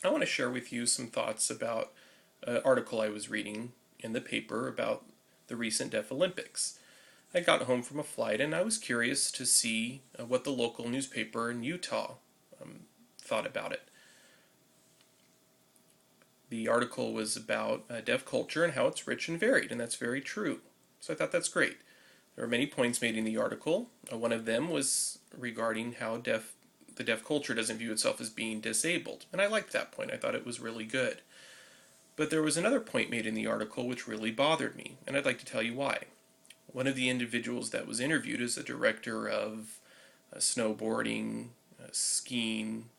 I want to share with you some thoughts about an article I was reading in the paper about the recent Deaf Olympics. I got home from a flight and I was curious to see what the local newspaper in Utah thought about it. The article was about deaf culture and how it's rich and varied, and that's very true. So I thought that's great. There were many points made in the article. One of them was regarding how the deaf culture doesn't view itself as being disabled, and I liked that point. I thought it was really good. But there was another point made in the article which really bothered me, and I'd like to tell you why. One of the individuals that was interviewed is a director of snowboarding, skiing,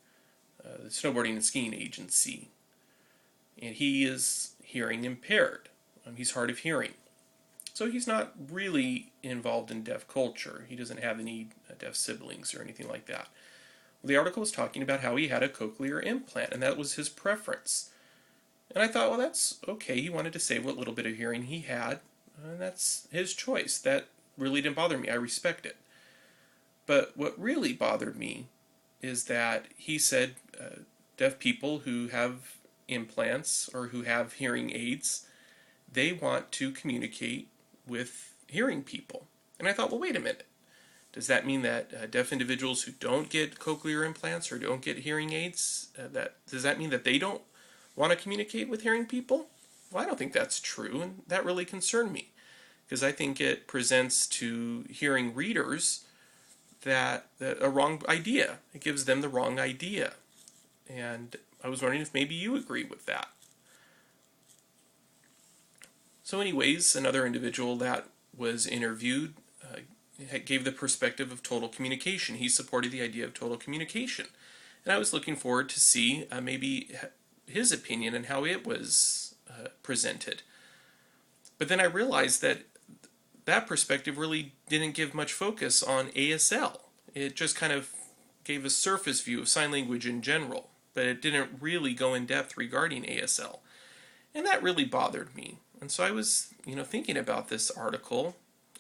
the snowboarding and skiing agency, and he is hearing impaired. He's hard of hearing. So he's not really involved in deaf culture. He doesn't have any deaf siblings or anything like that. Well, the article was talking about how he had a cochlear implant, and that was his preference. And I thought, well, that's okay. He wanted to say what little bit of hearing he had, and that's his choice. That really didn't bother me. I respect it. But what really bothered me is that he said deaf people who have implants or who have hearing aids, they want to communicate with hearing people. And I thought, well, wait a minute. Does that mean that deaf individuals who don't get cochlear implants or don't get hearing aids, does that mean that they don't want to communicate with hearing people? Well, I don't think that's true, and that really concerned me because I think it presents to hearing readers that a wrong idea. It gives them the wrong idea. And I was wondering if maybe you agree with that. So anyways, another individual that was interviewed gave the perspective of total communication. He supported the idea of total communication. And I was looking forward to see maybe his opinion and how it was presented. But then I realized that that perspective really didn't give much focus on ASL. It just kind of gave a surface view of sign language in general, but it didn't really go in depth regarding ASL. And that really bothered me. And so I was, thinking about this article,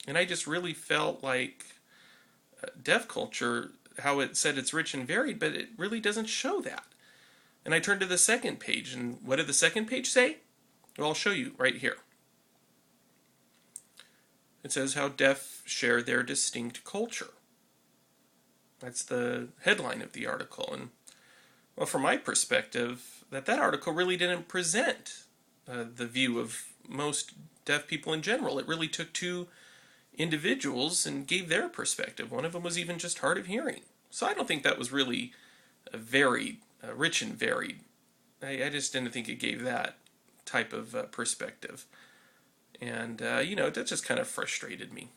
and I just really felt like deaf culture, how it said it's rich and varied, but it really doesn't show that. And I turned to the second page, and what did the second page say? Well, I'll show you right here. It says how deaf share their distinct culture. That's the headline of the article. And, well, from my perspective, that article really didn't present the view of most deaf people in general. It really took two individuals and gave their perspective. One of them was even just hard of hearing. So I don't think that was really varied, rich and varied. I just didn't think it gave that type of perspective. And, that just kind of frustrated me.